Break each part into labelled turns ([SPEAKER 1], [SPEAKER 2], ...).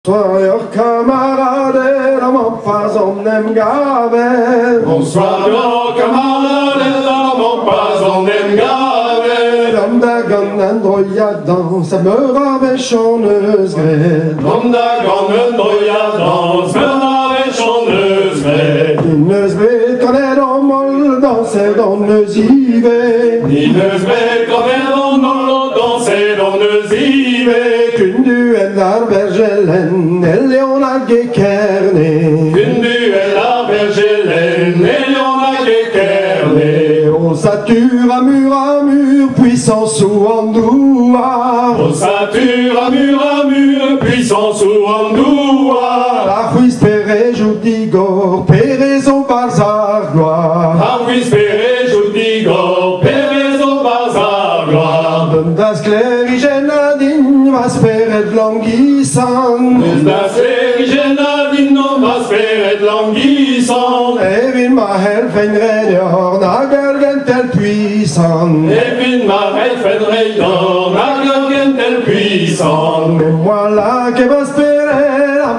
[SPEAKER 1] Bonsoir, leurs camarades, la mon pas on aime gaver.
[SPEAKER 2] Bonsoir, leurs camarades, la mon pas on aime gaver.
[SPEAKER 1] L'homme d'agon androyadan, ça me rave chanteuse gré.
[SPEAKER 2] L'homme d'agon androyadan, ça me rave chanteuse gré.
[SPEAKER 1] Une svét quand elle en molle danser dans le zivé.
[SPEAKER 2] Une svét quand elle en molle danser dans le zivé.
[SPEAKER 1] Qu'une duel d'arbergelen, elle est en a guékerné.
[SPEAKER 2] Qu'une duel d'arbergelen, elle est en a guékerné.
[SPEAKER 1] On sature à mur, puissance ou andoua.
[SPEAKER 2] On sature à mur, puissance ou andoua.
[SPEAKER 1] La ruisse péré, joudigor, péraison bazar gloire.
[SPEAKER 2] La ruisse péré, joudigor, péraison bazar gloire.
[SPEAKER 1] Das clérigenadin, vas peret languissan.
[SPEAKER 2] Das clérigenadin, vas peret languissan.
[SPEAKER 1] Evin ma helfen regnor, nagergen tel puissant.
[SPEAKER 2] Evin ma helfen regnor, nagergen tel puissant.
[SPEAKER 1] Mais moi là que vas peret, la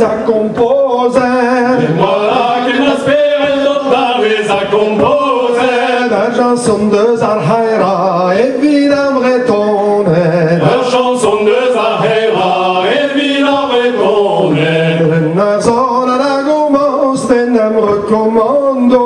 [SPEAKER 1] à composer.
[SPEAKER 2] Mais moi là que vas peret, la à composer.
[SPEAKER 1] La chanson de Zalhaira, évidemment retourner.
[SPEAKER 2] La chanson de Zahera, évidemment retourner.
[SPEAKER 1] La zone à la gommance, me recommando.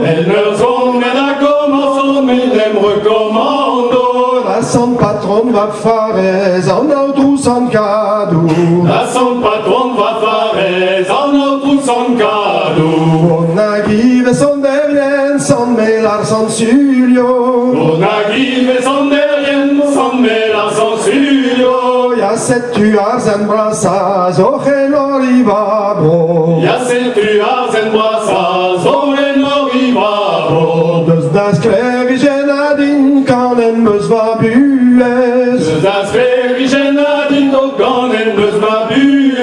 [SPEAKER 2] Elle ne sont mais la commence, mais elle me recommando.
[SPEAKER 1] La sainte patronne va faire en auto sans cadeau.
[SPEAKER 2] La sainte patronne va faire en auto sans cadeau.
[SPEAKER 1] On a givet son derrière, sans mélar, sans sulio.
[SPEAKER 2] On a givet son derrière, sans mélar, sans sulio.
[SPEAKER 1] Y'a sept tuars en brassas, oh riva bro.
[SPEAKER 2] Y'a sept tuars en brassas, oh riva bro.
[SPEAKER 1] Das clérigenadin, quand elle me va bues.
[SPEAKER 2] Das clérigenadin, quand elle me va bues.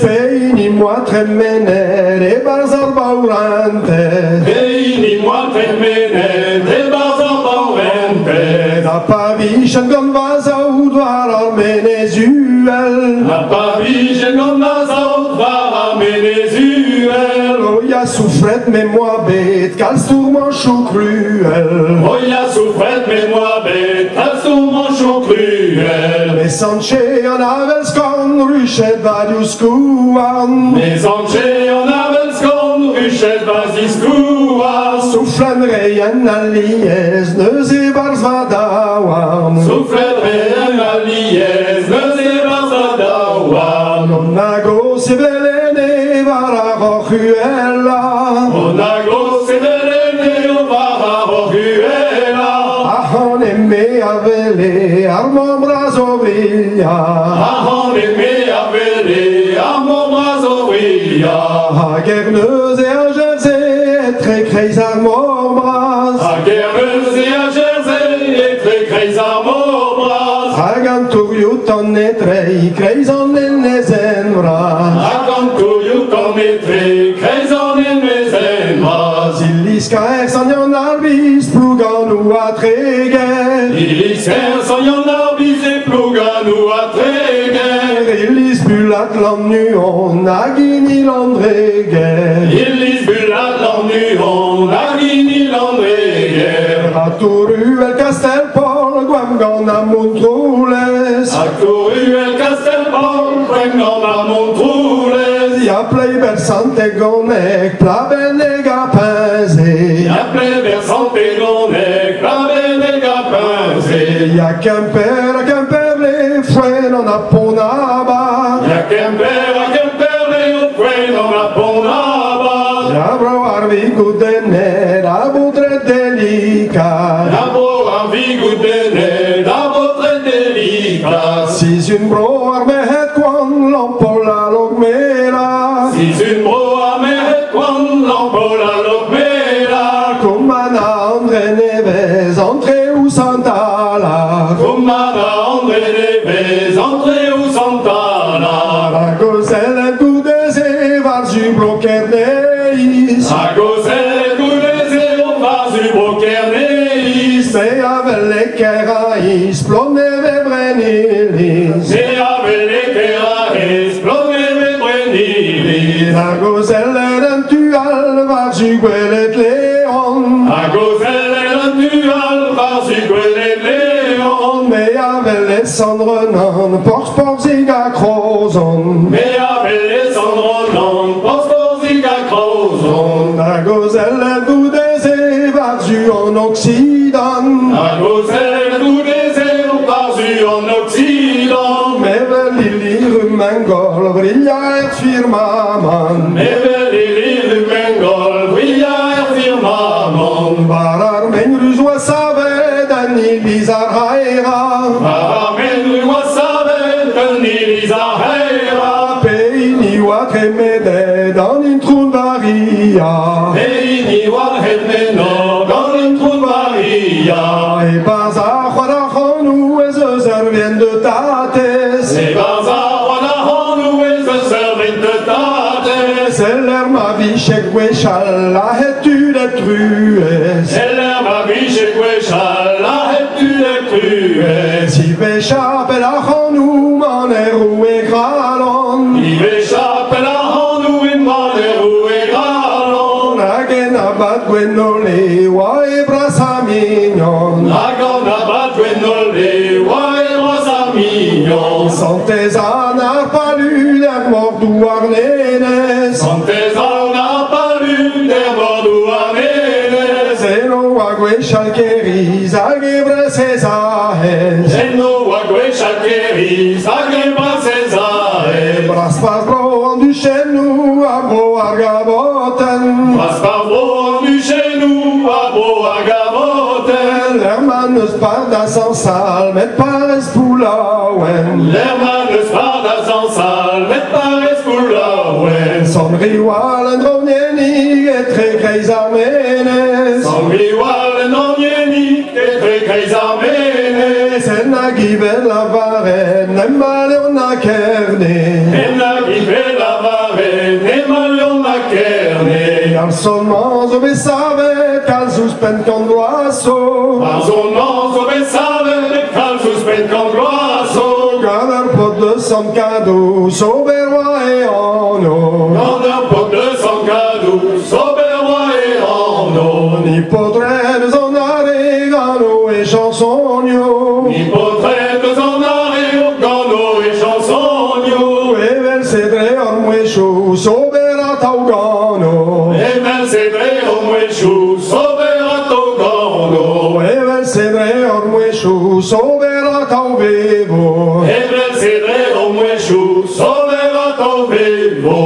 [SPEAKER 1] Feini-moi tremener, et bazar baurante.
[SPEAKER 2] Feini-moi tremener, et bazar baurante.
[SPEAKER 1] La pavichen gon vas out var al Venezuel.
[SPEAKER 2] La pavichen gon vas out var al Venezuel.
[SPEAKER 1] Oh, y'a souffrette, mais moi bête, calce tourment chaud cruel.
[SPEAKER 2] Oh, y'a souffrette, mais moi bête, calce tourment chaud cruel.
[SPEAKER 1] Mais Sanche en avelscon, ruchet vadiuscuan.
[SPEAKER 2] Mais Sanche en avelscon, ruchet vadiuscuan.
[SPEAKER 1] Soufflen reyen allies, neus e bars vadawan.
[SPEAKER 2] Soufflen reyen allies, neus e bars vadawan.
[SPEAKER 1] Non a gos e velene, vara rochuela.
[SPEAKER 2] On a gos e velene, vara rochuela.
[SPEAKER 1] Ahon eme avele, armon brazovilla.
[SPEAKER 2] Ahon eme avele, armon brazovilla.
[SPEAKER 1] Hagerneus e a Jersey, très creis armor bras.
[SPEAKER 2] Hagerneus e a Jersey, très creis armor bras.
[SPEAKER 1] Aganturiut on e trei, creis on en nezen bras.
[SPEAKER 2] Aganturiut on e trei, creis on en nezen bras.
[SPEAKER 1] Illis caer sanion arbis, plugan ou a treger.
[SPEAKER 2] Illis caer sanion arbis, e plugan ou a treger.
[SPEAKER 1] Illis bulat l'annuon, agini l'andreger.
[SPEAKER 2] Illis bulat l'annuon, agini l'andreger.
[SPEAKER 1] A touru el Castelpol, guam gant a Montroules.
[SPEAKER 2] A touru el Castelpol, guam gant a Montroules.
[SPEAKER 1] Ya plei versante gonec, plaben e gapinze.
[SPEAKER 2] Ya plei versante gonec, plaben e gapinze.
[SPEAKER 1] Ya Quimper le fuen on a ponaba.
[SPEAKER 2] Ya Quimper le fuen on a ponaba.
[SPEAKER 1] Ya bro arvi gudener, a votre delicat.
[SPEAKER 2] Ya bro arvi gudener, a votre delicat.
[SPEAKER 1] Si une bro armehet quan l'ampola logmera.
[SPEAKER 2] Si une bro armehet quan l'ampola logmera.
[SPEAKER 1] Comana André Neves, entré ou Santala.
[SPEAKER 2] Comana André Neves, entré ou Santana.
[SPEAKER 1] La goselle goudese, var du brokerneis.
[SPEAKER 2] A goselle goudese, var du brokerneis.
[SPEAKER 1] Se avec les kerais, plonne vebrenelis.
[SPEAKER 2] Se avec les kerais, plonne
[SPEAKER 1] La gozellen tual var zugwelet leon.
[SPEAKER 2] A gozellen dual var zugwelet leon.
[SPEAKER 1] Me avel cendrenan, porsport a crozon.
[SPEAKER 2] Me avel cendrenan, porsport a crozon.
[SPEAKER 1] La gozellen goudeze var zu en Occident.
[SPEAKER 2] A gozellen goudeze var zu en Occident.
[SPEAKER 1] Me vel lili rumengol brilla firmament.
[SPEAKER 2] Me vel lili rumengol brilla firmament.
[SPEAKER 1] Barar men ruzwa saved an ilizar haera.
[SPEAKER 2] Amen, wa saved an ilizar haera.
[SPEAKER 1] Pei ni wa tremede dans une trou varia.
[SPEAKER 2] Pei ni wa tremede dans une trou varia.
[SPEAKER 1] Et bazar khorachonu ez servien de tates.
[SPEAKER 2] Et bazar khorachonu ez servien de tates.
[SPEAKER 1] C'est l'air ma vie chez Gwechal, et tu les trues.
[SPEAKER 2] C'est l'air ma vie chez Gwechal, et tu les trues.
[SPEAKER 1] Si véchappe la chanou, m'en est roué gralon.
[SPEAKER 2] Il échappe la chanou, m'en est roué gralon.
[SPEAKER 1] La gena bat gwenole, wa e brasa mignon.
[SPEAKER 2] La gena bat gwenole, wa e brasa mignon.
[SPEAKER 1] Santes an a palu, der mordou arnenes.
[SPEAKER 2] Santes an a palu, der mordou arnenes.
[SPEAKER 1] Zeno a Gwechal keriz, a gebre sezahes.
[SPEAKER 2] Zeno a Gwechal keriz, a gebre sezahes.
[SPEAKER 1] Bras pas bro du chenou, a bro argaboten.
[SPEAKER 2] Bras pas bro du chenou, a bro argaboten.
[SPEAKER 1] L'hermanes parda sans sal, met pares poulaouen.
[SPEAKER 2] L'hermanes parda sans sal, met pares poulaouen.
[SPEAKER 1] Son riwal en dronieni, et très greis amenes.
[SPEAKER 2] Son riwal en dronieni, et très greis amenes.
[SPEAKER 1] Sen a givel la varen, nem malion a kerne.
[SPEAKER 2] En a givel la varen, nem malion a kerne.
[SPEAKER 1] Al son manzo besavet, cal suspen con gloasso.
[SPEAKER 2] Al son manzo besavet, cal suspen con gloasso.
[SPEAKER 1] Gader pot de son cadeau, soberwa e ono.
[SPEAKER 2] Gader pot de son cadeau, soberwa e ono.
[SPEAKER 1] Ni podrem son aregano e chansonio.
[SPEAKER 2] Ni podrem son aregano e chansonio.
[SPEAKER 1] Evel cedre ormuecho, sobera taugano.
[SPEAKER 2] Evel cedre ormuecho, sobera taugano.
[SPEAKER 1] Evel cedre ormuecho, sobera tauvevo.
[SPEAKER 2] Evel cedre ormuecho, sobera tauvevo.